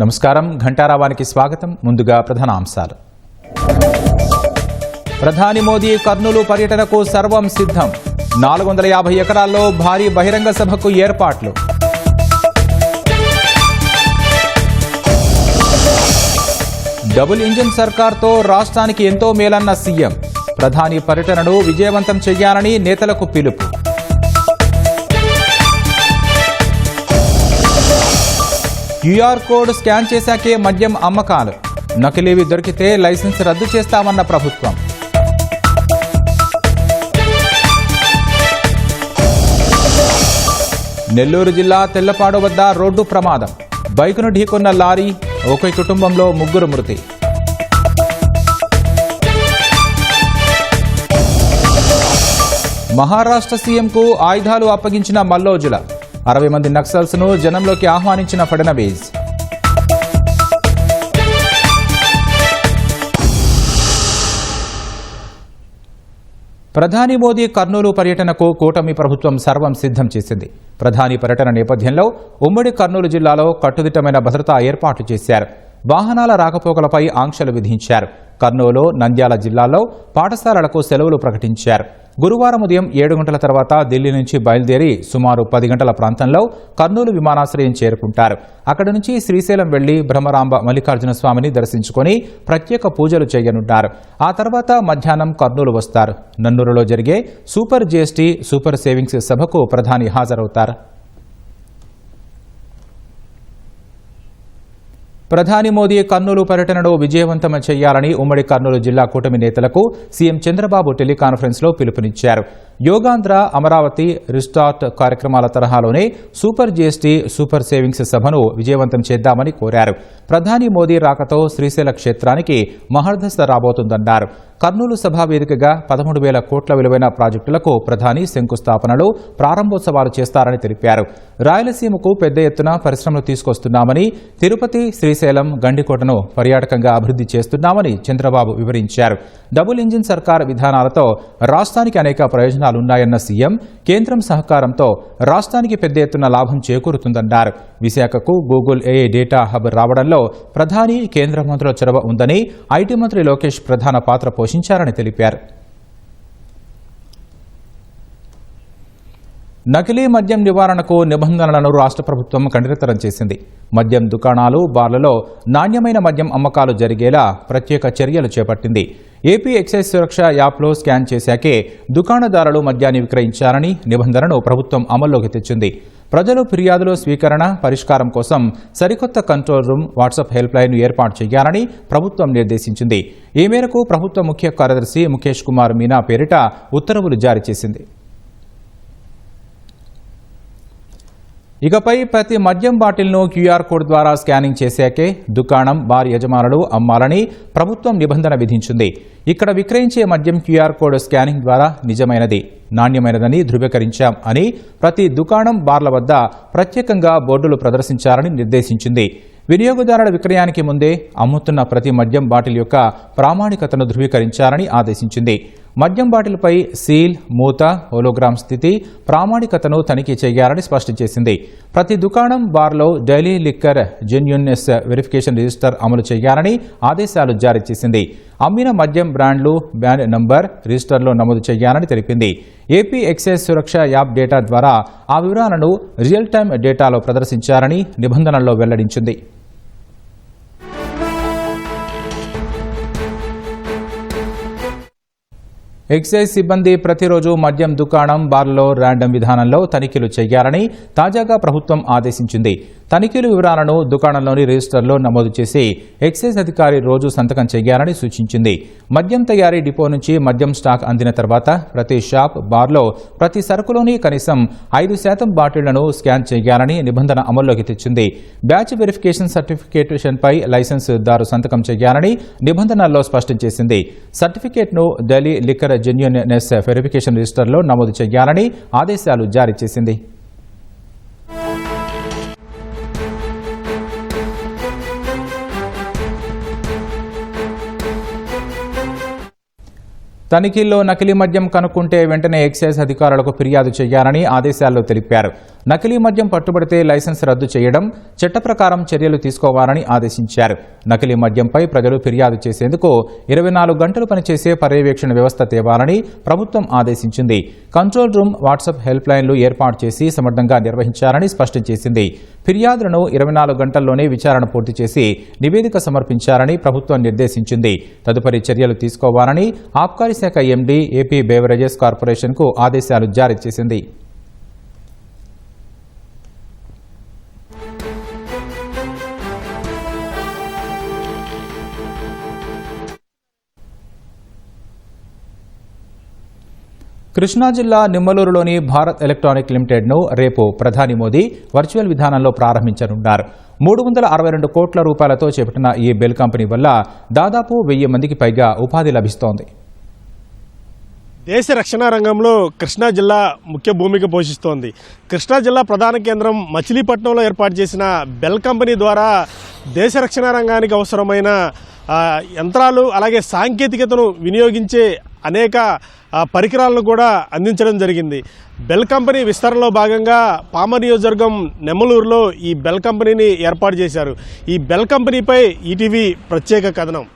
నమస్కారం, ఘంటారావానికి స్వాగతం. ముందుగా ప్రధాన అంశాలు. ప్రధాని మోదీ కర్నూలు పర్యటనకు సర్వం సిద్ధం. 450 ఎకరాల్లో భారీ బహిరంగ సభకు ఏర్పాట్లు. డబుల్ ఇంజిన్ సర్కార్తో రాష్ట్రానికి ఎంతో మేలన్న సీఎం. ప్రధాని పర్యటనను విజయవంతం చేయాలని నేతలకు పిలుపు. క్యూఆర్ కోడ్ స్కాన్ చేశాకే మద్యం అమ్మకాలు. నకిలీవి దొరికితే లైసెన్స్ రద్దు చేస్తామన్న ప్రభుత్వం. నెల్లూరు జిల్లా తెల్లపాడు వద్ద రోడ్డు ప్రమాదం. బైకును ఢీకొన్న లారీ, ఒకే కుటుంబంలో 3 మృతి. మహారాష్ట్ర సీఎంకు ఆయుధాలు అప్పగించిన మల్లోజుల. 60 మంది నక్సల్స్ ను జనంలోకి ఆహ్వానించిన ఫడ్నవీస్. ప్రధాని మోదీ కర్నూలు పర్యటనకు కూటమి ప్రభుత్వం సర్వం సిద్ధం చేసింది. ప్రధాని పర్యటన నేపథ్యంలో ఉమ్మడి కర్నూలు జిల్లాలో కట్టుదిట్టమైన భద్రతా ఏర్పాట్లు చేశారు. వాహనాల రాకపోకలపై ఆంక్షలు విధించారు. కర్నూలు, నంద్యాల జిల్లాల్లో పాఠశాలలకు సెలవులు ప్రకటించారు. గురువారం ఉదయం 7 గంటల తర్వాత ఢిల్లీ నుంచి బయలుదేరి సుమారు 10 గంటల ప్రాంతంలో కర్నూలు విమానాశ్రయం చేరుకుంటారు. అక్కడి నుంచి శ్రీశైలం వెళ్లి బ్రహ్మరాంబ మల్లికార్జున స్వామిని దర్శించుకుని ప్రత్యేక పూజలు చేయనున్నారు. ఆ తర్వాత మధ్యాహ్నం కర్నూలు వస్తారు. నన్నూరులో జరిగే సూపర్ జీఎస్టీ, సూపర్ సేవింగ్స్ సభకు ప్రధాని హాజరవుతారు. ప్రధాని మోదీ కర్నూలు పర్యటనను విజయవంతం చేయాలని ఉమ్మడి కర్నూలు జిల్లా కూటమి నేతలకు సీఎం చంద్రబాబు టెలికాన్ఫరెన్స్ లో పిలుపునిచ్చారు. యోగాంధ్ర, అమరావతి, రిస్టార్ట్ కార్యక్రమాల తరహాలోనే సూపర్ జీఎస్టీ, సూపర్ సేవింగ్స్ సభను విజయవంతం చేద్దామని కోరారు. ప్రధాని మోదీ రాకతో శ్రీశైల క్షేత్రానికి మహర్దశ రాబోతుందన్నారు. కర్నూలు సభా వేదికగా 13,000 కోట్ల విలువైన ప్రాజెక్టులకు ప్రధాని శంకుస్థాపనలు, ప్రారంభోత్సవాలు చేస్తారని తెలిపారు. రాయలసీమకు పెద్ద ఎత్తున పరిశ్రమలు తీసుకొస్తున్నామని, తిరుపతి, శ్రీశైలం, గండికోటను పర్యాటకంగా అభివృద్ధి చేస్తున్నామని చంద్రబాబు వివరించారు. డబుల్ ఇంజిన్ సర్కార్ విధానాలతో రాష్ట్రానికి అనేక ప్రయోజనాలున్నాయన్న సీఎం, కేంద్రం సహకారంతో రాష్ట్రానికి పెద్ద ఎత్తున లాభం చేకూరుతుందన్నారు. విశాఖకు గూగుల్ ఏఐ డేటా హబ్ రావడంలో ప్రధాని, కేంద్ర మంత్రుల చొరవ ఉందని, ఐటీ మంత్రి లోకేష్ ప్రధాన పాత్ర పోషించారని తెలిపారు. నకిలీ మద్యం నివారణకు నిబంధనలను రాష్ట్ర ప్రభుత్వం కఠినతరం చేసింది. మద్యం దుకాణాలు, బార్లలో నాణ్యమైన మద్యం అమ్మకాలు జరిగేలా ప్రత్యేక చర్యలు చేపట్టింది. ఏపీ ఎక్సైజ్ సురక్ష యాప్లో స్కాన్ చేశాకే దుకాణదారులు మద్యాన్ని విక్రయించాలని నిబంధనను ప్రభుత్వం అమల్లోకి తెచ్చింది. ప్రజలు ఫిర్యాదుల స్వీకరణ, పరిష్కారం కోసం సరికొత్త control room, WhatsApp help line ఏర్పాటు చేయాలని ప్రభుత్వం నిర్దేశించింది. ఈ మేరకు ప్రభుత్వ ముఖ్య కార్యదర్శి ముఖేష్ కుమార్ మీనా పేరిట ఉత్తర్వులు జారీ చేసింది. ఇకపై ప్రతి మద్యం బాటిల్ను క్యూఆర్ కోడ్ ద్వారా స్కానింగ్ చేశాకే దుకాణం, బార్ యజమానులు అమ్మాలని ప్రభుత్వం నిబంధన విధించింది. ఇక్కడ విక్రయించే మద్యం క్యూఆర్ కోడ్ స్కానింగ్ ద్వారా నిజమైనది, నాణ్యమైనదని ధృవీకరించాం అని ప్రతి దుకాణం, బార్ల వద్ద ప్రత్యేకంగా బోర్డులు ప్రదర్శించాలని నిర్దేశించింది. వినియోగదారుల విక్రయానికి ముందే అమ్ముతున్న ప్రతి మద్యం బాటిల్ యొక్క ప్రామాణికతను ధృవీకరించాలని ఆదేశించింది. మద్యం బాటిల్పై సీల్, మూత, హోలోగ్రామ్ స్థితి, ప్రామాణికతను తనిఖీ చేయాలని స్పష్టం చేసింది. ప్రతి దుకాణం, బార్లో డైలీ లిక్కర్ జెన్యూన్నెస్ వెరిఫికేషన్ రిజిస్టర్ అమలు చేయాలని ఆదేశాలు జారీ చేసింది. అమ్మిన మద్యం బ్రాండ్లు, బ్రాండ్ నంబర్ రిజిస్టర్లో నమోదు చేయాలని తెలిపింది. ఏపీ ఎక్సైజ్ సురక్ష యాప్ డేటా ద్వారా ఆ వివరాలను రియల్ టైమ్ డేటాలో ప్రదర్శించాలని నిబంధనల్లో వెల్లడించింది. ఎక్సైజ్ సిబ్బంది ప్రతిరోజు మద్యం దుకాణం, బార్లలో ర్యాండమ్ విధానంలో తనిఖీలు చేయాలని తాజాగా ప్రభుత్వం ఆదేశించింది. తనిఖీల వివరాలను దుకాణంలోని రిజిస్టర్లో నమోదు చేసి ఎక్సైజ్ అధికారి రోజు సంతకం చేయాలని సూచించింది. మద్యం తయారీ డిపో నుంచి మద్యం స్టాక్ అందిన తర్వాత ప్రతి షాప్, బార్లో ప్రతి సరుకులోని కనీసం 5% బాటిళ్లను స్కాన్ చేయాలని నిబంధన అమల్లోకి తెచ్చింది. బ్యాచ్ వెరిఫికేషన్ సర్టిఫికేషన్పై లైసెన్స్దారు సంతకం చేయాలని నిబంధనల్లో స్పష్టం చేసింది. సర్టిఫికేట్ను ఢిల్లీ లిక్కర్ జెన్యూన్నెస్ వెరిఫికేషన్ రిజిస్టర్లో నమోదు చేయాలని ఆదేశాలు జారీ చేసింది. తనిఖీల్లో నకిలీ మద్యం కనుక్కుంటే వెంటనే ఎక్సైజ్ అధికారులకు ఫిర్యాదు చేయాలని ఆదేశాల్లో తెలిపారు. నకిలీ మద్యం పట్టుబడితే లైసెన్స్ రద్దు చేయడం, చట్ట ప్రకారం చర్యలు తీసుకోవాలని ఆదేశించారు. నకిలీ మద్యంపై ప్రజలు ఫిర్యాదు చేసేందుకు 24 గంటలు పనిచేసే పర్యవేక్షణ వ్యవస్థ తేవాలని ప్రభుత్వం ఆదేశించింది. కంట్రోల్ రూమ్, వాట్సాప్ హెల్ప్ లైన్లు ఏర్పాటు చేసి సమర్థంగా నిర్వహించాలని స్పష్టం చేసింది. ఫిర్యాదులను 24 గంటల్లోనే విచారణ పూర్తి చేసి నివేదిక సమర్పించాలని ప్రభుత్వం నిర్దేశించింది. తదుపరి చర్యలు తీసుకోవాలని ఆబ్కారీ శాఖ ఎండీ ఏపీ బేవరేజెస్ కార్పొరేషన్కు ఆదేశాలు జారీ చేసింది. కృష్ణా జిల్లా నిమ్మలూరులోని భారత్ ఎలక్ట్రానిక్ లిమిటెడ్ను రేపు ప్రధాని మోదీ వర్చువల్ విధానంలో ప్రారంభించనున్నారు. 362 కోట్ల రూపాయలతో చేపట్టిన ఈ బెల్ కంపెనీ వల్ల దాదాపు 1000 మందికి పైగా ఉపాధి లభిస్తోంది. దేశ రక్షణ రంగంలో కృష్ణా జిల్లా ముఖ్య భూమిక పోషిస్తోంది. కృష్ణా జిల్లా ప్రధాన కేంద్రం మచిలీపట్నంలో ఏర్పాటు చేసిన బెల్ కంపెనీ ద్వారా దేశ రక్షణ రంగానికి అవసరమైన యంత్రాలు అలాగే సాంకేతికతను వినియోగించే అనేక పరికరాలను కూడా అందించడం జరిగింది. బెల్ కంపెనీ విస్తరణలో భాగంగా పామర్ నియోజకవర్గం నెమ్మలూరులో ఈ బెల్ కంపెనీని ఏర్పాటు చేశారు. ఈ బెల్ కంపెనీపై ఈటీవీ ప్రత్యేక కథనం.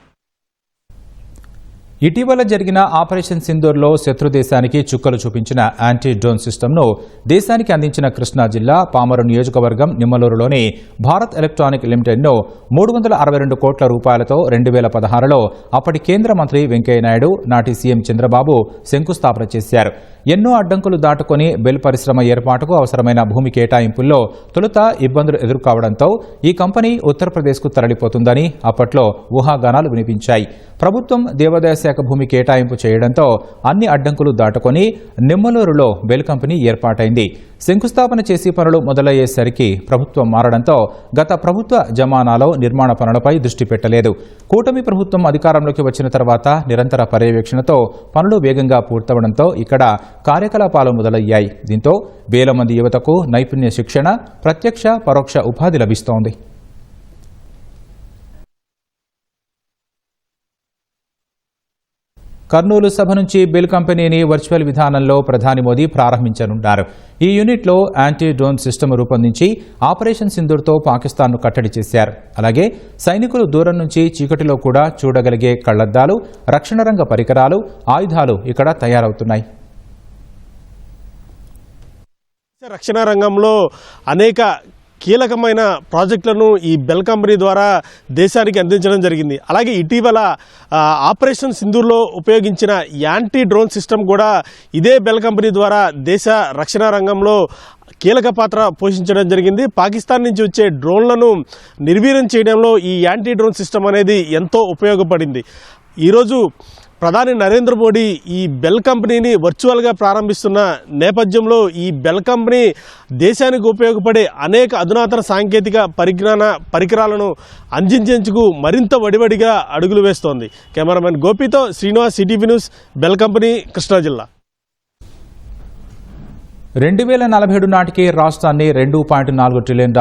ఇటీవల జరిగిన ఆపరేషన్ సింధూర్లో శత్రు దేశానికి చుక్కలు చూపించిన యాంటీ డ్రోన్ సిస్టమ్ను దేశానికి అందించిన కృష్ణా జిల్లా పామరు నియోజకవర్గం నిమ్మలూరులోని భారత్ ఎలక్ట్రానిక్ లిమిటెడ్ను 362 కోట్ల రూపాయలతో 2016లో అప్పటి కేంద్ర మంత్రి వెంకయ్యనాయుడు, నాటి సీఎం చంద్రబాబు శంకుస్థాపన చేశారు. ఎన్నో అడ్డంకులు దాటుకుని బెల్ పరిశ్రమ ఏర్పాటుకు అవసరమైన భూమి కేటాయింపుల్లో తొలుత ఇబ్బందులు ఎదుర్కోవడంతో ఈ కంపెనీ ఉత్తరప్రదేశ్కు తరలిపోతుందని అప్పట్లో ఊహాగానాలు వినిపించాయి. ప్రభుత్వం దేవాదాయ శాఖ భూమి కేటాయింపు చేయడంతో అన్ని అడ్డంకులు దాటుకొని నిమ్మలూరులో బెల్ కంపెనీ ఏర్పాటైంది. శంకుస్థాపన చేసి పనులు మొదలయ్యేసరికి ప్రభుత్వం మారడంతో గత ప్రభుత్వ జమానాలో నిర్మాణ పనులపై దృష్టి పెట్టలేదు. కూటమి ప్రభుత్వం అధికారంలోకి వచ్చిన తర్వాత నిరంతర పర్యవేక్షణతో పనులు వేగంగా పూర్తవడంతో ఇక్కడ కార్యకలాపాలు మొదలయ్యాయి. దీంతో వేల మంది యువతకు నైపుణ్య శిక్షణ, ప్రత్యక్ష పరోక్ష ఉపాధి లభిస్తోంది. కర్నూలు సభ నుంచి బెల్ కంపెనీని వర్చువల్ విధానంలో ప్రధాని మోదీ ప్రారంభించనున్నారు. ఈ యూనిట్లో యాంటీ డ్రోన్ సిస్టమ్ రూపొందించి ఆపరేషన్ సింధూర్తో పాకిస్తాన్ను కట్టడి చేశారు. అలాగే సైనికులు దూరం నుంచి చీకటిలో కూడా చూడగలిగే కళ్లద్దాలు, రక్షణ రంగ పరికరాలు, ఆయుధాలు ఇక్కడ తయారవుతున్నాయి. రక్షణ రంగంలో అనేక కీలకమైన ప్రాజెక్టులను ఈ బెల్ కంపెనీ ద్వారా దేశానికి అందించడం జరిగింది. అలాగే ఇటీవల ఆపరేషన్ సింధూర్లో ఉపయోగించిన యాంటీ డ్రోన్ సిస్టమ్ కూడా ఇదే బెల్ కంపెనీ ద్వారా దేశ రక్షణ రంగంలో కీలక పాత్ర పోషించడం జరిగింది. పాకిస్తాన్ నుంచి వచ్చే డ్రోన్లను నిర్వీర్యం చేయడంలో ఈ యాంటీ డ్రోన్ సిస్టమ్ అనేది ఎంతో ఉపయోగపడింది. ఈరోజు ప్రధాని నరేంద్ర మోడీ ఈ బెల్ కంపెనీని వర్చువల్గా ప్రారంభిస్తున్న నేపథ్యంలో ఈ బెల్ కంపెనీ దేశానికి ఉపయోగపడే అనేక అధునాతన సాంకేతిక పరికరాలను అందించేందుకు మరింత వడివడిగా అడుగులు వేస్తోంది. కెమెరామెన్ గోపితో శ్రీనివాస్, సిటీవీ న్యూస్, బెల్ కంపెనీ, కృష్ణా జిల్లా. 2047 నాటికి రాష్ట్రాన్ని $2.4 ట్రిలియన్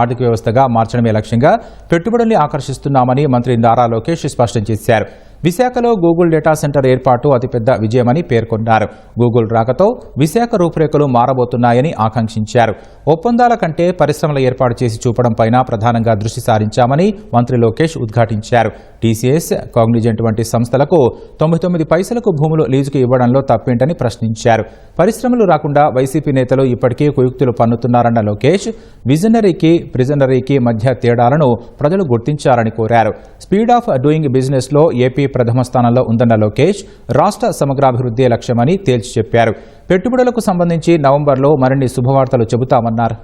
ఆర్థిక వ్యవస్థగా మార్చడమే లక్ష్యంగా పెట్టుబడుల్ని ఆకర్షిస్తున్నామని మంత్రి నారా లోకేష్ స్పష్టం చేశారు. విశాఖలో గూగుల్ డేటా సెంటర్ ఏర్పాటు అతిపెద్ద విజయమని పేర్కొన్నారు. గూగుల్ రాకతో విశాఖ రూపురేఖలు మారబోతున్నాయని ఆకాంక్షించారు. ఒప్పందాల కంటే పరిశ్రమల ఏర్పాటు చేసి చూపడంపైన ప్రధానంగా దృష్టి సారించామని మంత్రి లోకేష్ ఉద్ఘాటించారు. టీసీఎస్, కాగ్నిజెంట్ వంటి సంస్థలకు 99 పైసలకు భూములు లీజుకు ఇవ్వడంలో తప్పేంటని ప్రశ్నించారు. పరిశ్రమలు రాకుండా వైసీపీ నేతలు ఇప్పటికీ కుయుక్తులు పన్నుతున్నారన్న లోకేష్ విజనరీకి, ప్రిజనరీకి మధ్య తేడాలను ప్రజలు గుర్తించాలని కోరారు. స్పీడ్ ఆఫ్ డూయింగ్ బిజినెస్ లో ఏపీ ప్రథమ స్థానంలో ఉందన్న లోకేష్ రాష్ట్ర సమగ్రాభివృద్ధి లక్ష్యమని తేల్చి చెప్పారు. పెట్టుబడులకు సంబంధించి నవంబర్లో మరిన్ని శుభవార్తలు చెబుతామన్నారు.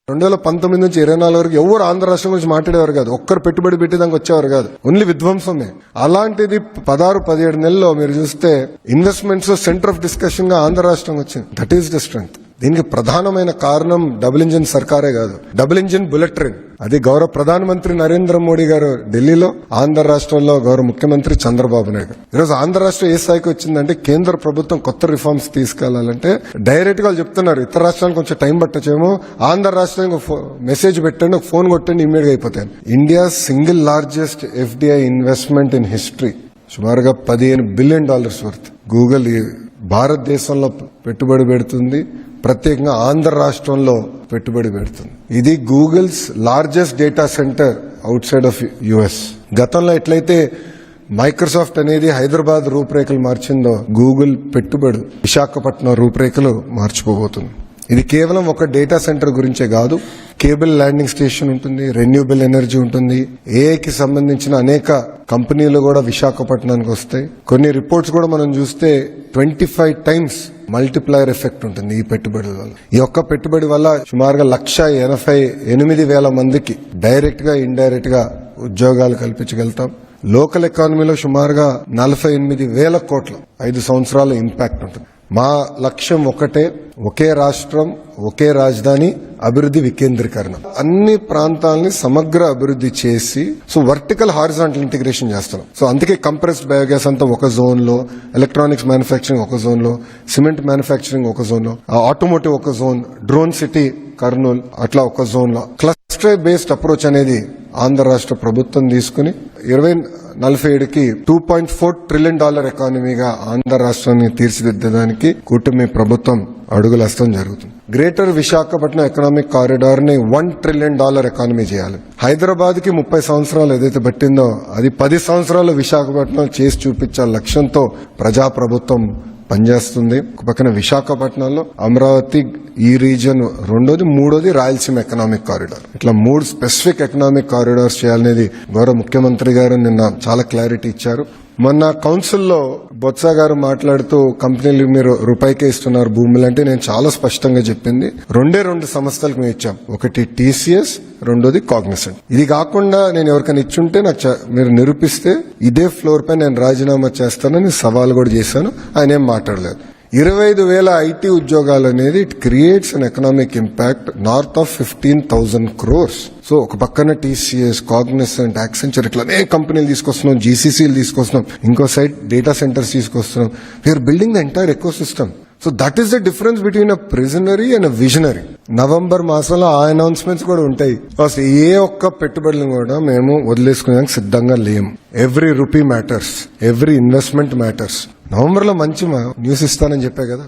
2019 నుంచి 24 వరకు ఎవరు ఆంధ్ర రాష్ట్రం గురించి మాట్లాడేవారు కాదు. ఒక్కరు పెట్టుబడి పెట్టేదానికి వచ్చేవారు కాదు. ఓన్లీ విధ్వంసమే. అలాంటిది 16-17 నెలల్లో మీరు చూస్తే ఇన్వెస్ట్మెంట్స్ సెంటర్ ఆఫ్ డిస్కషన్ గా ఆంధ్ర రాష్ట్రం వచ్చింది. That is the strength. దీనికి ప్రధానమైన కారణం డబుల్ ఇంజిన్ సర్కారే కాదు, డబుల్ ఇంజిన్ బుల్లెట్ ట్రైన్. అది గౌరవ ప్రధానమంత్రి నరేంద్ర మోడీ గారు ఢిల్లీలో, ఆంధ్ర రాష్ట్రంలో గౌరవ ముఖ్యమంత్రి చంద్రబాబు నాయుడు. ఈరోజు ఆంధ్ర రాష్ట్రం ఏ స్థాయికి వచ్చిందంటే కేంద్ర ప్రభుత్వం కొత్త రిఫార్మ్స్ తీసుకెళ్లాలంటే డైరెక్ట్ గా చెప్తున్నారు, ఇతర రాష్ట్రాలకు కొంచెం టైం పట్టచ్చేమో, ఆంధ్ర రాష్ట్రానికి మెసేజ్ పెట్టండి, ఒక ఫోన్ కొట్టండి, ఇమ్మీడియట్ గా అయిపోతాయి. India single largest FDI investment in history, సుమారుగా $15 బిలియన్ వర్త్ గూగుల్ భారతదేశంలో పెట్టుబడి పెడుతుంది, ప్రత్యేకంగా ఆంధ్ర రాష్ట్రంలో పెట్టుబడి పెడుతుంది. ఇది Google's largest data centre out side of US. గతంలో ఎట్లయితే మైక్రోసాఫ్ట్ అనేది హైదరాబాద్ రూపురేఖలు మార్చిందో, గూగుల్ పెట్టుబడి విశాఖపట్నం రూపురేఖలు మార్చిపోబోతుంది. ఇది కేవలం ఒక డేటా సెంటర్ గురించే కాదు, కేబుల్ ల్యాండింగ్ స్టేషన్ ఉంటుంది, రెన్యూబుల్ ఎనర్జీ ఉంటుంది, ఏఐకి సంబంధించిన అనేక కంపెనీలు కూడా విశాఖపట్నానికి వస్తాయి. కొన్ని రిపోర్ట్స్ కూడా మనం చూస్తే 25 టైమ్స్ మల్టిప్లైర్ ఎఫెక్ట్ ఉంటుంది ఈ పెట్టుబడి వల్ల. ఈ ఒక్క పెట్టుబడి వల్ల సుమారుగా 1,88,000 మందికి డైరెక్ట్ గా ఇండైరెక్ట్ గా ఉద్యోగాలు కల్పించగలుగుతాం. లోకల్ ఎకానమీలో సుమారుగా 48,000 కోట్ల 5 సంవత్సరాల ఇంపాక్ట్ ఉంటుంది. మా లక్ష్యం ఒకటే, ఒకే రాష్ట్రం ఒకే రాజధాని అభివృద్ధి వికేంద్రీకరణ. అన్ని ప్రాంతాలని సమగ్ర అభివృద్ధి చేసి వర్టికల్ హారిజాంటల్ ఇంటిగ్రేషన్ చేస్తున్నాం. అందుకే కంప్రెస్డ్ బయోగ్యాస్ అంతా ఒక జోన్ లో, ఎలక్ట్రానిక్స్ మ్యానుఫ్యాక్చరింగ్ ఒక జోన్ లో, సిమెంట్ మ్యానుఫ్యాక్చరింగ్ ఒక జోన్ లో, ఆటోమోటివ్ ఒక జోన్, డ్రోన్ సిటీ కర్నూల్ అట్లా ఒక జోన్ లో. క్లస్టర్ బేస్డ్ అప్రోచ్ అనేది ఆంధ్ర రాష్ట్ర ప్రభుత్వం తీసుకుని 2047కి $2.4 ట్రిలియన్ ఎకానమీగా ఆంధ్ర రాష్ట్రాన్ని తీర్చిదిద్దడానికి కూటమి ప్రభుత్వం అడుగులేస్తాం జరుగుతుంది. గ్రేటర్ విశాఖపట్నం ఎకనామిక్ కారిడార్ ని $1 ట్రిలియన్ ఎకానమీ చేయాలి. హైదరాబాద్ కి 30 సంవత్సరాలు ఏదైతే పట్టిందో అది 10 సంవత్సరాలు విశాఖపట్నం చేసి చూపించాల లక్ష్యంతో ప్రజాప్రభుత్వం పనిచేస్తుంది. ఒక పక్కన విశాఖపట్నంలో అమరావతి ఈ రీజన్ రెండోది, మూడోది రాయలసీమ ఎకనామిక్ కారిడార్. ఇట్లా 3 స్పెసిఫిక్ ఎకనామిక్ కారిడార్స్ చేయాలనేది గౌరవ ముఖ్యమంత్రి గారు నిన్న చాలా క్లారిటీ ఇచ్చారు. మొన్న కౌన్సిల్లో బొత్స గారు మాట్లాడుతూ కంపెనీలు మీరు రూపాయికే ఇస్తున్నారు భూములు అంటే నేను చాలా స్పష్టంగా చెప్పింది, 2 సంస్థలకు మేము ఇచ్చాం. ఒకటి TCS, రెండోది కాగ్నిసెంట్. ఇది కాకుండా నేను ఎవరికైనా ఇచ్చుంటే నాకు మీరు నిరూపిస్తే ఇదే ఫ్లోర్ పై నేను రాజీనామా చేస్తానని సవాల్ కూడా చేశాను. ఆయన ఏం మాట్లాడలేదు. 25,000 IT ఉద్యోగాలు అనేది it creates an economic impact north of 15,000 crores. ఒక పక్కన TCS, కాగ్నిసెంట్, యాక్సెంచర్ ఇట్లా అనేక కంపెనీలు తీసుకొస్తున్నాం, GCCలు తీసుకొస్తున్నాం, ఇంకో సైడ్ డేటా సెంటర్స్ తీసుకొస్తున్నాం. We're building the entire eco that is the difference between a prisonary and a visionary. November మాసంలో ఆ అనౌన్స్మెంట్స్ కూడా ఉంటాయి. అసలు ఏ ఒక్క పెట్టుబడులను కూడా మేము వదిలేసుకునేందుకు సిద్ధంగా లేము. Every rupee matters, every investment matters. నవంబర్లో మంచి న్యూస్ ఇస్తానని చెప్పా కదా.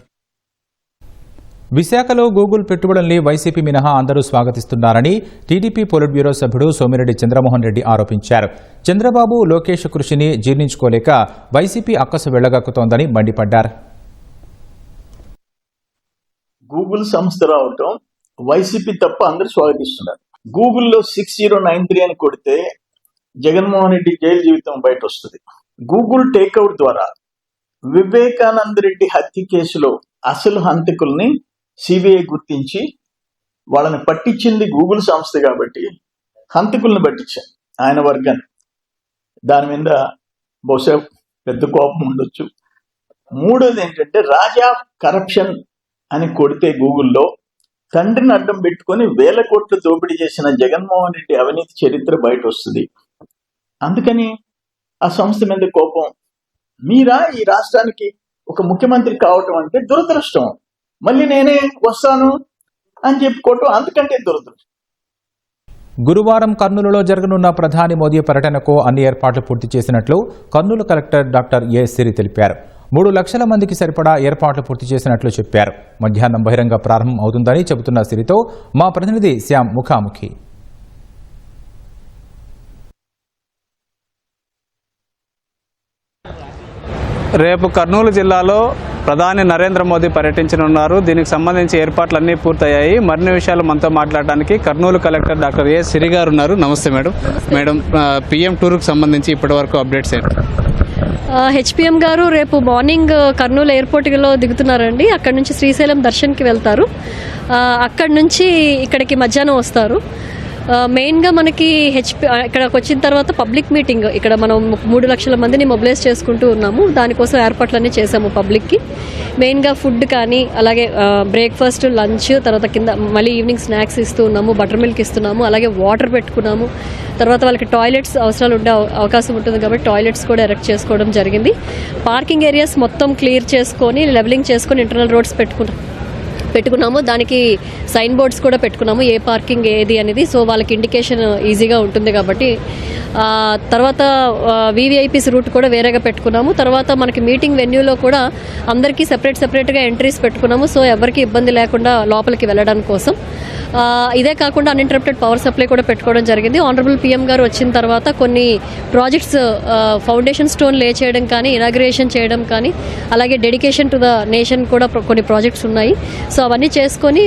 విశాఖలో గూగుల్ పెట్టుబడుల్ని వైసీపీ మినహా అందరూ స్వాగతిస్తున్నారని టీడీపీ పొలిట్ బ్యూరో సభ్యుడు సోమిరెడ్డి చంద్రమోహన్ రెడ్డి ఆరోపించారు. చంద్రబాబు, లోకేష్ కృషిని జీర్ణించుకోలేక వైసీపీ అక్కసు వెళ్లగక్కుతోందని మండిపడ్డారు. గూగుల్ సంస్థ రావటం వైసీపీ తప్ప అందరూ స్వాగతిస్తున్నారు. గూగుల్లో 6093 అని కొడితే జగన్మోహన్ రెడ్డి జైలు జీవితం బయట వస్తుంది. గూగుల్ టేక్అవుట్ ద్వారా వివేకానంద రెడ్డి హత్య కేసులో అసలు హంతకుల్ని సిబిఐ గుర్తించి వాళ్ళని పట్టించింది గూగుల్ సంస్థ కాబట్టి హంతకుల్ని పట్టించారు ఆయన వర్గాన్ని. దాని మీద బహుశా పెద్ద కోపం ఉండొచ్చు. మూడోది ఏంటంటే రాజా కరప్షన్ అని కొడితే గూగుల్లో తండ్రిని అడ్డం పెట్టుకొని 1,000 కోట్లు దోపిడీ చేసిన జగన్మోహన్ రెడ్డి అవినీతి చరిత్ర బయట వస్తుంది. అందుకని ఆ సంస్థ మీద కోపం. మీరా ఈ రాష్ట్రానికి ఒక ముఖ్యమంత్రి కావటం అంటే దురదృష్టం. మళ్ళీ నేనే వస్తాను అని చెప్పుకోవటం అంతకంటే దురదృష్టం. గురువారం కర్నూలులో జరగనున్న ప్రధాని మోదీ పర్యటనకు అన్ని ఏర్పాట్లు పూర్తి చేసినట్లు కర్నూలు కలెక్టర్ డాక్టర్ ఏ సిరి తెలిపారు. 3 లక్షల మందికి సరిపడా ఏర్పాట్లు పూర్తి చేసినట్లు చెప్పారు. మధ్యాహ్నం బహిరంగ ప్రారంభం అవుతుందని చెబుతున్న సిరితో మా ప్రతినిధి శ్యామ్ ముఖాముఖి. రేపు కర్నూలు జిల్లాలో ప్రధాని నరేంద్ర మోదీ పర్యటించనున్నారు. దీనికి సంబంధించి ఏర్పాట్లన్నీ పూర్తయ్యాయి. మరిన్ని విషయాలు మనతో మాట్లాడడానికి Kurnool collector doctor A Siri గారు ఉన్నారు. నమస్తే మేడం. PM టూర్కి సంబంధించి ఇప్పటివరకు అప్డేట్స్ ఏంటి? హెచ్పిఎం గారు రేపు మార్నింగ్ కర్నూలు ఎయిర్పోర్ట్లో దిగుతున్నారండి. అక్కడి నుంచి శ్రీశైలం దర్శన్కి వెళ్తారు. అక్కడి నుంచి ఇక్కడికి మధ్యాహ్నం వస్తారు. మెయిన్గా మనకి ఇక్కడికి వచ్చిన తర్వాత పబ్లిక్ మీటింగ్, ఇక్కడ మనం 3 లక్షల మందిని మొబిలైజ్ చేసుకుంటూ ఉన్నాము. దానికోసం ఏర్పాట్లన్నీ చేసాము పబ్లిక్కి. మెయిన్గా ఫుడ్ కానీ, అలాగే బ్రేక్ఫాస్ట్, లంచ్, తర్వాత కింద మళ్ళీ ఈవినింగ్ స్నాక్స్ ఇస్తూ ఉన్నాము, బటర్ మిల్క్ ఇస్తున్నాము, అలాగే వాటర్ పెట్టుకున్నాము. తర్వాత వాళ్ళకి టాయిలెట్స్ అవసరాలు ఉండే అవకాశం ఉంటుంది కాబట్టి టాయిలెట్స్ కూడా ఎరెక్ట్ చేసుకోవడం జరిగింది. పార్కింగ్ ఏరియాస్ మొత్తం క్లియర్ చేసుకొని, లెవెలింగ్ చేసుకొని ఇంటర్నల్ రోడ్స్ పెట్టుకున్నాము. దానికి సైన్ బోర్డ్స్ కూడా పెట్టుకున్నాము, ఏ పార్కింగ్ ఏది అనేది. సో వాళ్ళకి ఇండికేషన్ ఈజీగా ఉంటుంది కాబట్టి. తర్వాత వీవీఐపీస్ రూట్ కూడా వేరేగా పెట్టుకున్నాము. తర్వాత మనకి మీటింగ్ వెన్యూలో కూడా అందరికీ సెపరేట్గా ఎంట్రీస్ పెట్టుకున్నాము. సో ఎవరికి ఇబ్బంది లేకుండా లోపలికి వెళ్ళడానికి కోసం. ఇదే కాకుండా అన్ఇంటరప్టెడ్ పవర్ సప్లై కూడా పెట్టుకోవడం జరిగింది. ఆనరబుల్ పీఎం గారు వచ్చిన తర్వాత కొన్ని ప్రాజెక్ట్స్ ఫౌండేషన్ స్టోన్ లే చేయడం కానీ, ఇనాగ్రేషన్ చేయడం కానీ, అలాగే డెడికేషన్ టు ద నేషన్ కూడా కొన్ని ప్రాజెక్ట్స్ ఉన్నాయి. సో అవన్నీ చేసుకొని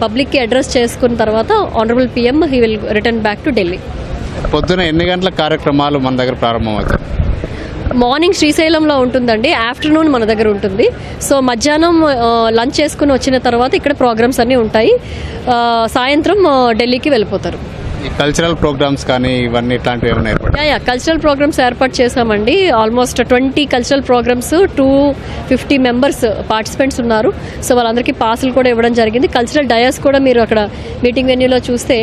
పబ్లిక్కి అడ్రస్ చేసుకున్న తర్వాత honourable PM he will return back to Delhi. పొద్దున ఎన్ని గంటల కార్యక్రమాలు మన దగ్గర ప్రారంభమవుతాయి? మార్నింగ్ శ్రీశైలంలో ఉంటుందండి, ఆఫ్టర్నూన్ మన దగ్గర ఉంటుంది. సో మధ్యాహ్నం లంచ్ చేసుకుని వచ్చిన తర్వాత ఇక్కడ ప్రోగ్రామ్స్ అన్నీ ఉంటాయి. సాయంత్రం ఢిల్లీకి వెళ్ళిపోతారు. ఈ కల్చరల్ ప్రోగ్రామ్స్ కానీ ఇవన్నీ ఇట్లాంటివి ఏమైనా ఏర్పాటు? కల్చరల్ ప్రోగ్రామ్స్ ఏర్పాటు చేశామండి. Almost 20 cultural programmes, 250 members participants ఉన్నారు. సో వాళ్ళందరికీ పాసులు కూడా ఇవ్వడం జరిగింది. కల్చరల్ డయాస్ కూడా మీరు అక్కడ మీటింగ్ వెన్యూలో చూస్తే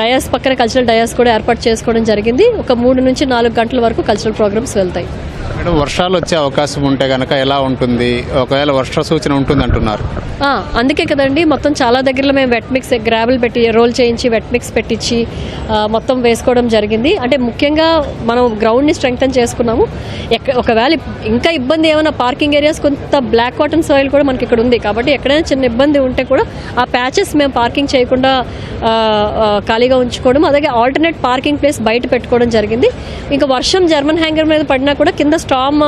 డయాస్ పక్కన కల్చరల్ డయాస్ కూడా ఏర్పాటు చేసుకోవడం జరిగింది. ఒక 3 నుంచి 4 గంటల వరకు కల్చరల్ ప్రోగ్రామ్స్ వెళ్తాయి. మేడం, వర్షాలు వచ్చే అవకాశం ఉంటే కనుక ఎలా ఉంటుంది? ఒకవేళ వర్ష సూచన ఉంటుంది అంటున్నారు. అందుకే కదండి మొత్తం చాలా దగ్గరలో మేము వెట్ మిక్స్, గ్రావెల్ పెట్టి రోల్ చేయించి వెట్ మిక్స్ పెట్టించి మొత్తం వేసుకోవడం జరిగింది. అంటే ముఖ్యంగా మనం గ్రౌండ్ని స్ట్రెంగ్తన్ చేసుకున్నాము. ఒకవేళ ఇంకా ఇబ్బంది ఏమైనా పార్కింగ్ ఏరియాస్ కొంత బ్లాక్ కాటన్ సాయిల్ కూడా మనకి ఇక్కడ ఉంది కాబట్టి ఎక్కడైనా చిన్న ఇబ్బంది ఉంటే కూడా ఆ ప్యాచెస్ మేము పార్కింగ్ చేయకుండా ఖాళీగా ఉంచుకోవడం, అలాగే ఆల్టర్నేట్ పార్కింగ్ ప్లేస్ బయట పెట్టుకోవడం జరిగింది. ఇంకా వర్షం జర్మన్ హ్యాంగర్ మీద పడినా కూడా కింద స్టామ్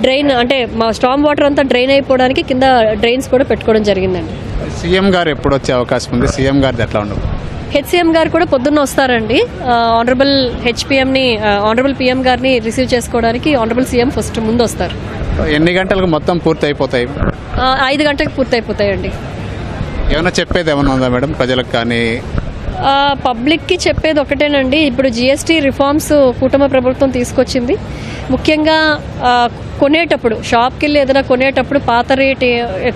డ్రైన్, అంటే మా స్టామ్ వాటర్ అంతా డ్రైన్ అయిపోవడానికి కింద డ్రైన్స్ కూడా పెట్టుకోవడం జరిగిందండి. సీఎం గారు ఎప్పుడు వచ్చే అవకాశం ఉంది? సీఎం గారిది ఎట్లా ఉండదు? హెచ్సిఎం గారు కూడా పొద్దున్న వస్తారండి. ఆనరబుల్ ఆనరబుల్ పీఎం గారిని రిసీవ్ చేసుకోవడానికి ఆనరబుల్ సీఎం ఫస్ట్ ముందు వస్తారు. ఎన్ని గంటలకు మొత్తం పూర్తి అయిపోతాయి? 5 గంటలకు పూర్తి అయిపోతాయండి. ఏమైనా చెప్పేది ఏమైనా ఉందా మేడం ప్రజలకు కానీ? పబ్లిక్కి చెప్పేది ఒకటేనండి, ఇప్పుడు జిఎస్టీ రిఫార్మ్స్ కూటమి ప్రభుత్వం తీసుకొచ్చింది. ముఖ్యంగా కొనేటప్పుడు, షాప్కి వెళ్ళి ఏదైనా కొనేటప్పుడు పాత రేట్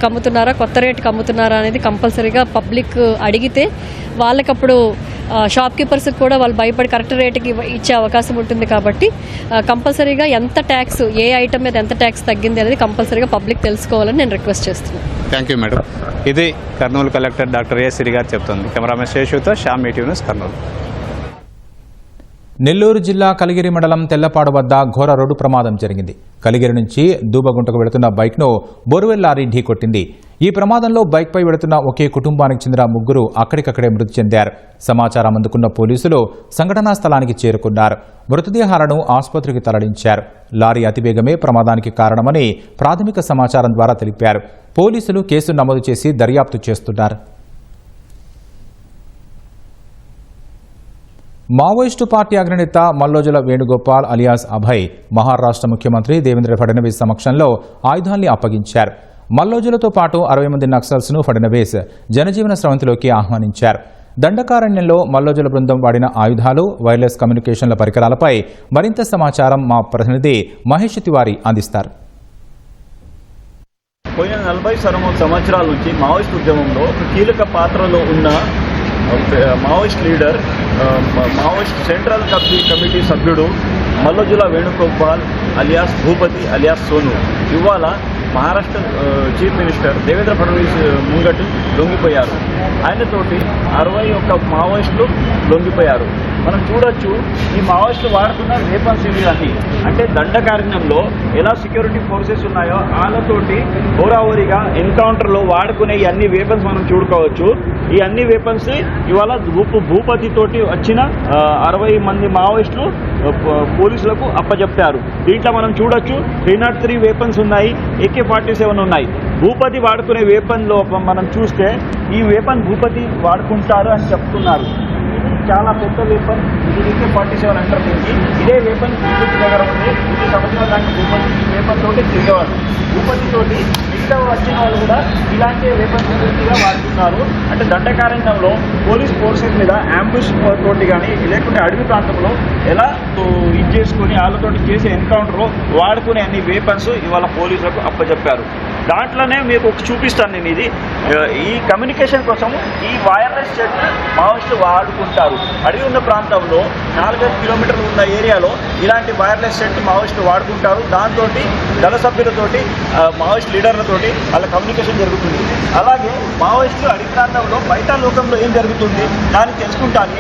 అమ్ముతున్నారా, కొత్త రేట్కి అమ్ముతున్నారా అనేది కంపల్సరీగా పబ్లిక్ అడిగితే వాళ్ళకప్పుడు షాప్ కీపర్స్కి కూడా వాళ్ళు భయపడి కరెక్ట్ రేటుకి ఇచ్చే అవకాశం ఉంటుంది. కాబట్టి కంపల్సరీగా ఎంత ట్యాక్స్, ఏ ఐటమ్ మీద ఎంత ట్యాక్స్ తగ్గింది అనేది కంపల్సరీగా పబ్లిక్ తెలుసుకోవాలని నేను రిక్వెస్ట్ చేస్తున్నాను. Thank you madam. ఇది Kurnool collector doctor A Siri గారు చెప్తుంది. కెమెరామెన్ శేషుతో శ్యామ్, ఈటీవీ న్యూస్, కర్నూలు. నెల్లూరు జిల్లా కలిగిరి మండలం తెల్లపాడు వద్ద ఘోర రోడ్డు ప్రమాదం జరిగింది. కలిగిరి నుంచి దూబగుంటకు వెళుతున్న బైక్ను బోరువెల్ లారీ ఢీకొట్టింది. ఈ ప్రమాదంలో బైక్పై వెళుతున్న ఒకే కుటుంబానికి చెందిన 3 అక్కడికక్కడే మృతి చెందారు. సమాచారం అందుకున్న పోలీసులు సంఘటనా స్థలానికి చేరుకున్నారు. మృతదేహాలను ఆసుపత్రికి తరలించారు. లారీ అతివేగమే ప్రమాదానికి కారణమని ప్రాథమిక సమాచారం ద్వారా తెలిపారు. పోలీసులు కేసు నమోదు చేసి దర్యాప్తు చేస్తున్నారు. మావోయిస్టు పార్టీ అగ్రనేత మల్లోజుల వేణుగోపాల్ అలియాస్ అభయ్ మహారాష్ట్ర ముఖ్యమంత్రి దేవేంద్ర ఫడ్నవీస్ సమక్షంలో ఆయుధాల్ని అప్పగించారు. మల్లోజులతో పాటు 60 మంది నక్సల్స్ను ఫడ్నవీస్ జనజీవన స్రవంతిలోకి ఆహ్వానించారు. దండకారణ్యంలో మల్లోజుల బృందం వాడిన ఆయుధాలు, వైర్లెస్ కమ్యూనికేషన్ల పరికరాలపై మరింత సమాచారం మా ప్రతినిధి మహేష్ తివారీ అందిస్తారు. పోయిన 40 సంవత్సరాల నుంచి మావోయిస్ట్ ఉద్యమంలో ఒక కీలక పాత్రలో ఉన్న Maoist leader, Maoist central committee సభ్యుడు మల్లోజుల వేణుగోపాల్ అలియాస్ భూపతి అలియాస్ సోను ఇవాళ మహారాష్ట్ర చీఫ్ మినిస్టర్ దేవేంద్ర ఫడ్నవీస్ ముంగటి లొంగిపోయారు. ఆయనతోటి 61 మావోయిస్టులు లొంగిపోయారు. మనం చూడొచ్చు ఈ మావోయిస్టులు వాడుతున్న వేపన్స్ ఇవి అన్ని, అంటే దండకారణ్యంలో ఎలా సెక్యూరిటీ ఫోర్సెస్ ఉన్నాయో వాళ్ళతోటి హోరాహోరీగా ఎన్కౌంటర్లో వాడుకునే ఈ అన్ని వేపన్స్ మనం చూడుకోవచ్చు. ఈ అన్ని వేపన్స్ ఇవాళ భూపతి తోటి వచ్చిన 60 మంది మావోయిస్టులు పోలీసులకు అప్పచెప్పారు. దీంట్లో మనం చూడొచ్చు 303 వేపన్స్ ఉన్నాయి, AK-47 ఉన్నాయి. భూపతి వాడుకునే వేపన్లో మనం చూస్తే ఈ వేపన్ భూపతి వాడుకుంటారు అని చెప్తున్నారు. చాలా పెద్ద వేపన్, ఇది AK-47 అంటారు దీనికి. ఇదే వేపన్ విద్యుత్ దగ్గర ఉంది. ఇది సంవత్సరాల దాకా ఈ వేపన్ తోటి తిరిగేవాళ్ళు. భూపతితోటి మిగతా వచ్చిన వాళ్ళు కూడా ఇలాంటి వేపన్ గా వాడుతున్నారు. అంటే దండకారణ్యంలో పోలీస్ ఫోర్సెస్ మీద అంబుష్ తోటి కానీ లేకుంటే అడవి ప్రాంతంలో ఎలా ఇది చేసుకుని వాళ్ళతోటి చేసే ఎన్కౌంటర్ వాడుకునే అన్ని వేపన్స్ ఇవాళ పోలీసులకు అప్పచెప్పారు. దాంట్లోనే మీకు ఒక చూపిస్తాను నేను. ఇది ఈ కమ్యూనికేషన్ కోసం ఈ వైర్లెస్ సెట్ మావోయిస్టులు వాడుకుంటారు. అడవి ఉన్న ప్రాంతంలో 4-5 కిలోమీటర్లు ఉన్న ఏరియాలో ఇలాంటి వైర్లెస్ సెట్ మావోయిస్టులు వాడుకుంటారు. దాంతో దళ సభ్యులతోటి మావోయిస్ట్ లీడర్లతోటి వాళ్ళ కమ్యూనికేషన్ జరుగుతుంది. అలాగే మావోయిస్టులు అడవి ప్రాంతంలో బయట లోకంలో ఏం జరుగుతుంది దాన్ని తెలుసుకుంటాను.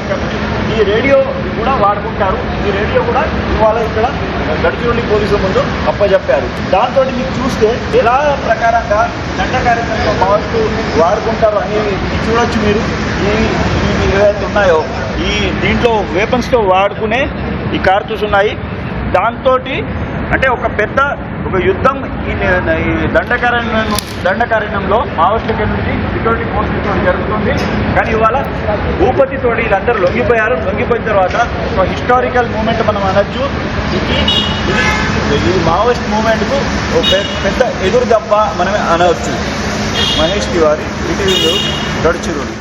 ఈ రేడియో కూడా వాడుకుంటారు. ఈ రేడియో కూడా ఇవాళ ఇక్కడ గడిచిరోలి పోలీసుల ముందు అప్పచెప్పారు. దాంతో మీకు చూస్తే ఎలా ప్రకారంగా దండకార్యంలో మావోయిస్టు వాడుకుంటారు అనేది చూడొచ్చు మీరు. ఈ ఏవైతే ఉన్నాయో ఈ దీంట్లో వేపన్స్తో వాడుకునే ఈ కార్తూస్ ఉన్నాయి. దాంతో అంటే ఒక పెద్ద యుద్ధం ఈ దండకారణ్యంలో మావోయిస్టుల నుంచి సెక్యూరిటీ ఫోర్సెస్ జరుగుతుంది. కానీ ఇవాళ భూపతితో వీళ్ళందరూ లొంగిపోయారు. లొంగిపోయిన తర్వాత ఒక హిస్టారికల్ మూమెంట్ మనం అనొచ్చు. ఇది మావోయిస్ట్ మూమెంట్కు పెద్ద ఎదురు దెబ్బ మనమే అనవచ్చు. మహేష్ తివారీ, ఈటీవీ న్యూస్, గడ్చిరోలి.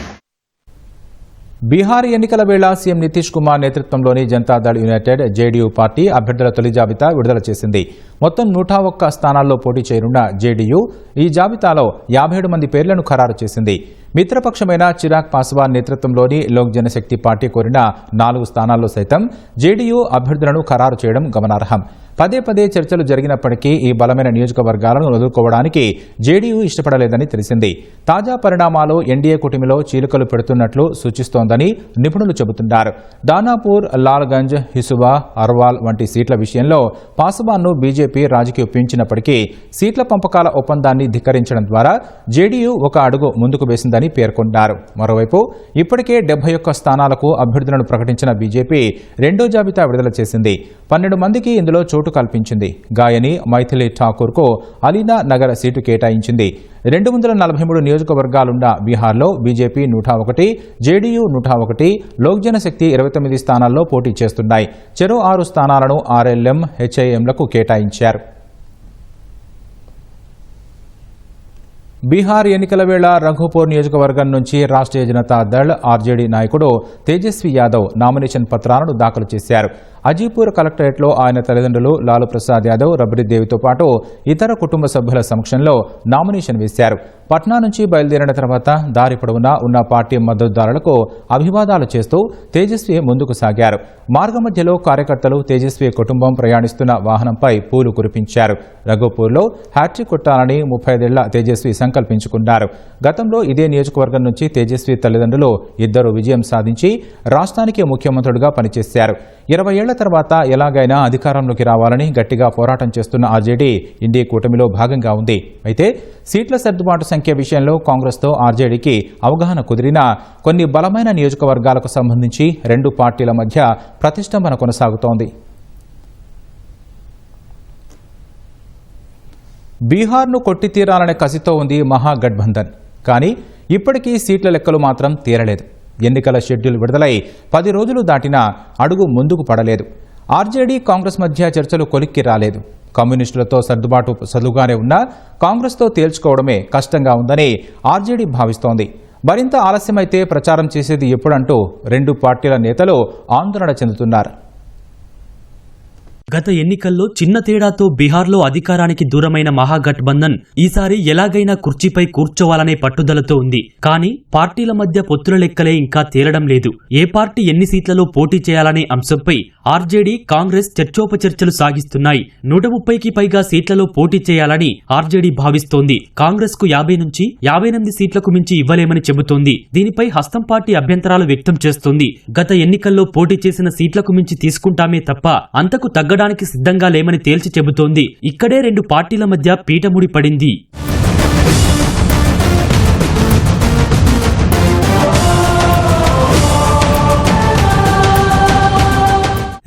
బీహార్ ఎన్నికల వేళ సీఎం నితీష్ కుమార్ నేతృత్వంలోని జనతాదళ్ యునైటెడ్ జేడీయూ పార్టీ అభ్యర్థుల తొలి జాబితా విడుదల చేసింది. మొత్తం 101 స్థానాల్లో పోటీ చేయనున్న జేడీయూ ఈ జాబితాలో 57 మంది పేర్లను ఖరారు చేసింది. మిత్రపక్షమైన చిరాగ్ పాస్వాన్ నేతృత్వంలోని లోక్ జనశక్తి పార్టీ కోరిన 4 స్థానాల్లో సైతం జేడీయూ అభ్యర్థులను ఖరారు చేయడం గమనార్హం. పదే చర్చలు జరిగినప్పటికీ ఈ బలమైన నియోజకవర్గాలను వదులుకోవడానికి జేడీయూ ఇష్టపడలేదని తెలిసింది. తాజా పరిణామాలు ఎన్డీఏ కూటమిలో చీలికలు పెడుతున్నట్లు సూచిస్తోందని నిపుణులు చెబుతున్నారు. దానాపూర్, లాల్గంజ్, హిసువా, అర్వాల్ వంటి సీట్ల విషయంలో పాస్వాన్ను బీజేపీ రాజకీయ ఒప్పించినప్పటికీ సీట్ల పంపకాల ఒప్పందాన్ని ధిక్కరించడం ద్వారా జేడీయూ ఒక అడుగు ముందుకు వేసిందని పేర్కొన్నారు. మరోవైపు ఇప్పటికే 71 స్థానాలకు అభ్యర్థులను ప్రకటించిన బీజేపీ రెండో జాబితా విడుదల చేసింది. 12 మందికి ఇందులో చోటు కల్పించింది. గాయని మైథిలి ఠాకూర్కు అలీనా నగర్ సీటు కేటాయించింది. 243 నియోజకవర్గాలున్న బీహార్లో బీజేపీ 101, జేడీయూ 101, లోక్ జనశక్తి 29 స్థానాల్లో పోటీ చేస్తున్నాయి. చెరో 6 స్థానాలను ఆర్ఎల్ఎం, హెచ్ఐఎంలకు కేటాయించారు. బీహార్ ఎన్నికల వేళ రఘుపూర్ నియోజకవర్గం నుంచి రాష్ట్రీయ జనతా దళ్ ఆర్జేడీ నాయకుడు తేజస్వి యాదవ్ నామినేషన్ పత్రాలను దాఖలు చేశారు. అజీపూర్ కలెక్టరేట్లో ఆయన తల్లిదండ్రులు లాలు ప్రసాద్ యాదవ్, రబ్రీదేవితో పాటు ఇతర కుటుంబ సభ్యుల సమక్షంలో నామినేషన్ వేశారు. పట్నా నుంచి బయలుదేరిన తర్వాత దారి పొడవునా ఉన్న పార్టీ మద్దతుదారులకు అభివాదాలు చేస్తూ తేజస్వి ముందుకు సాగారు. మార్గమధ్యలో కార్యకర్తలు తేజస్వి కుటుంబం ప్రయాణిస్తున్న వాహనంపై పూలు కురిపించారు. రఘుపూర్లో హ్యాట్రిక్ కొట్టాలని 35 ఏళ్ల తేజస్వి సంకల్పించుకున్నారు. గతంలో ఇదే నియోజకవర్గం నుంచి తేజస్వి తల్లిదండ్రులు ఇద్దరు విజయం సాధించి రాష్ట్రానికి ముఖ్యమంత్రుడిగా పనిచేశారు. 20 ఏళ్ల తర్వాత ఎలాగైనా అధికారంలోకి రావాలని గట్టిగా పోరాటం చేస్తున్న ఆర్జేడీ ఇండీ కూటమిలో భాగంగా ఉంది. అయితే సీట్ల సర్దుబాటు సంఖ్య విషయంలో కాంగ్రెస్తో ఆర్జేడీకి అవగాహన కుదిరినా కొన్ని బలమైన నియోజకవర్గాలకు సంబంధించి రెండు పార్టీల మధ్య ప్రతిష్టంభన కొనసాగుతోంది. బీహార్ను కొట్టి తీరాలనే కసితో ఉంది మహాగఠబంధన్. కానీ ఇప్పటికీ సీట్ల లెక్కలు మాత్రం తీరలేదు. ఎన్నికల షెడ్యూల్ విడుదలై 10 రోజులు దాటినా అడుగు ముందుకు పడలేదు. ఆర్జేడీ కాంగ్రెస్ మధ్య చర్చలు కొలిక్కి రాలేదు. కమ్యూనిస్టులతో సర్దుబాటు సదుగానే ఉన్నా కాంగ్రెస్తో తేల్చుకోవడమే కష్టంగా ఉందని ఆర్జేడీ భావిస్తోంది. మరింత ఆలస్యమైతే ప్రచారం చేసేది ఎప్పుడంటూ రెండు పార్టీల నేతలు ఆందోళన చెందుతున్నారు. గత ఎన్నికల్లో చిన్న తేడాతో బీహార్లో అధికారానికి దూరమైన మహాగఠబంధన్ ఈసారి ఎలాగైనా కుర్చీపై కూర్చోవాలనే పట్టుదలతో ఉంది. కానీ పార్టీల మధ్య పొత్తుల లెక్కలే ఇంకా తేలడం లేదు. ఏ పార్టీ ఎన్ని సీట్లలో పోటీ చేయాలనే అంశంపై ఆర్జేడీ, కాంగ్రెస్ చర్చోపచర్చలు సాగిస్తున్నాయి. 130కి పైగా సీట్లలో పోటీ చేయాలని ఆర్జేడీ భావిస్తోంది. కాంగ్రెస్ కు 50 నుంచి 58 సీట్లకు మించి ఇవ్వలేమని చెబుతోంది. దీనిపై హస్తం పార్టీ అభ్యంతరాలు వ్యక్తం చేస్తోంది. గత ఎన్నికల్లో పోటీ చేసిన సీట్లకు మించి తీసుకుంటామే తప్ప అంతకు తగ్గడానికి సిద్ధంగా లేమని తేల్చి చెబుతోంది. ఇక్కడే రెండు పార్టీల మధ్య పీటముడి పడింది.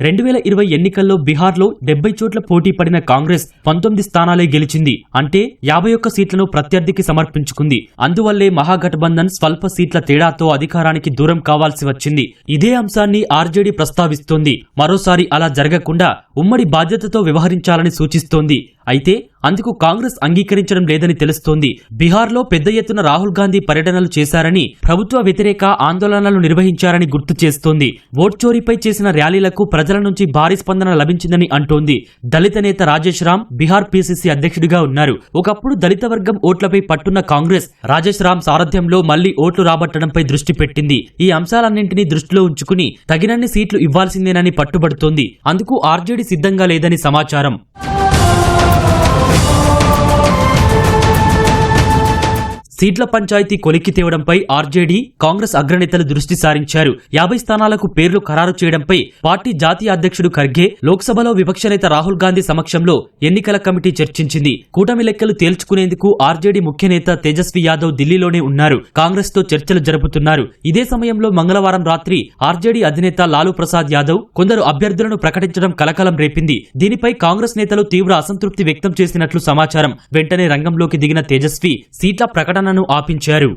2020 ఎన్నికల్లో బీహార్లో 70 చోట్ల పోటీ పడిన కాంగ్రెస్ 19 స్థానాలే గెలిచింది. అంటే 51 సీట్లను ప్రత్యర్థికి సమర్పించుకుంది. అందువల్లే మహాగఠబంధన్ స్వల్ప సీట్ల తేడాతో అధికారానికి దూరం కావాల్సి వచ్చింది. ఇదే అంశాన్ని ఆర్జేడీ ప్రస్తావిస్తోంది. మరోసారి అలా జరగకుండా ఉమ్మడి బాధ్యతతో వ్యవహరించాలని సూచిస్తోంది. అయితే అందుకు కాంగ్రెస్ అంగీకరించడం లేదని తెలుస్తోంది. బీహార్లో పెద్ద ఎత్తున రాహుల్ గాంధీ పర్యటనలు చేశారని, ప్రభుత్వ వ్యతిరేక ఆందోళనలు నిర్వహించారని గుర్తు చేస్తోంది. ఓట్ చోరీపై చేసిన ర్యాలీలకు ప్రజల నుంచి భారీ స్పందన లభించిందని అంటోంది. దళిత నేత రాజేష్ రామ్ బీహార్ పీసీసీ అధ్యక్షుడిగా ఉన్నారు. ఒకప్పుడు దళిత వర్గం ఓట్లపై పట్టున్న కాంగ్రెస్ రాజేష్ రామ్ సారథ్యంలో మళ్లీ ఓట్లు రాబట్టడంపై దృష్టి పెట్టింది. ఈ అంశాలన్నింటినీ దృష్టిలో ఉంచుకుని తగినన్ని సీట్లు ఇవ్వాల్సిందేనని పట్టుబడుతోంది. అందుకు ఆర్జేడీ సిద్ధంగా లేదని సమాచారం. సీట్ల పంచాయతీ కొలిక్కి తేవడంపై ఆర్జేడీ, కాంగ్రెస్ అగ్రనేతలు దృష్టి సారించారు. 50 స్థానాలకు పేర్లు ఖరారు చేయడంపై పార్టీ జాతీయ అధ్యక్షుడు ఖర్గే, లోక్సభలో విపక్ష నేత రాహుల్ గాంధీ సమక్షంలో ఎన్నికల కమిటీ చర్చించింది. కూటమి లెక్కలు తేల్చుకునేందుకు ఆర్జేడీ ముఖ్య నేత తేజస్వి యాదవ్ ఢిల్లీలోనే ఉన్నారు. కాంగ్రెస్ తో చర్చలు జరుపుతున్నారు. ఇదే సమయంలో మంగళవారం రాత్రి ఆర్జేడీ అధినేత లాలూ ప్రసాద్ యాదవ్ కొందరు అభ్యర్థులను ప్రకటించడం కలకలం రేపింది. దీనిపై కాంగ్రెస్ నేతలు తీవ్ర అసంతృప్తి వ్యక్తం చేసినట్లు సమాచారం. వెంటనే రంగంలోకి దిగిన తేజస్వి సీట్ల ప్రకటన ఆపించారు.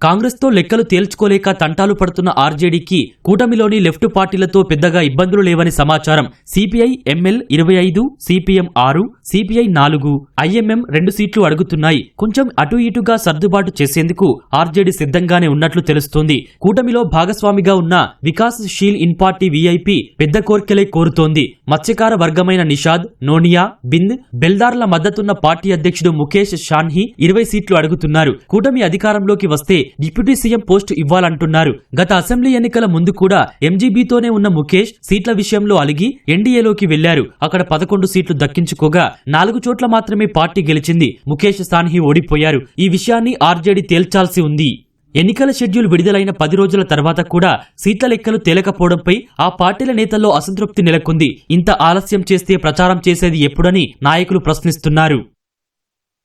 కాంగ్రెస్ తో లెక్కలు తేల్చుకోలేక తంటాలు పడుతున్న ఆర్జేడీకి కూటమిలోని లెఫ్ట్ పార్టీలతో పెద్దగా ఇబ్బందులు లేవని సమాచారం. CPI ML 25, CPM 6, CPI 4, IMM 2 సీట్లు అడుగుతున్నాయి. కొంచెం అటు ఇటుగా సర్దుబాటు చేసేందుకు ఆర్జేడీ సిద్ధంగానే ఉన్నట్లు తెలుస్తోంది. కూటమిలో భాగస్వామిగా ఉన్న Vikas she'll in party VIP పెద్ద కోర్కెలే కోరుతోంది. మత్స్యకార వర్గమైన నిషాద్, నోనియా, బింద్, బెల్దార్ల మద్దతున్న పార్టీ అధ్యక్షుడు ముఖేష్ షాన్హి 20 సీట్లు అడుగుతున్నారు. కూటమి అధికారంలోకి వస్తే డిప్యూటీ సీఎం పోస్టు ఇవ్వాలంటున్నారు. గత అసెంబ్లీ ఎన్నికల ముందు కూడా ఎంజీబీతోనే ఉన్న ముఖేష్ సీట్ల విషయంలో అలిగి ఎన్డీఏలోకి వెళ్లారు. అక్కడ 11 సీట్లు దక్కించుకోగా 4 చోట్ల మాత్రమే పార్టీ గెలిచింది. ముఖేష్ సాన్హి ఓడిపోయారు. ఈ విషయాన్ని ఆర్జేడీ తేల్చాల్సి ఉంది. ఎన్నికల షెడ్యూల్ విడుదలైన 10 రోజుల తర్వాత కూడా సీట్ల లెక్కలు తేలకపోవడంపై ఆ పార్టీల నేతల్లో అసంతృప్తి నెలకొంది. ఇంత ఆలస్యం చేస్తే ప్రచారం చేసేది ఎప్పుడని నాయకులు ప్రశ్నిస్తున్నారు.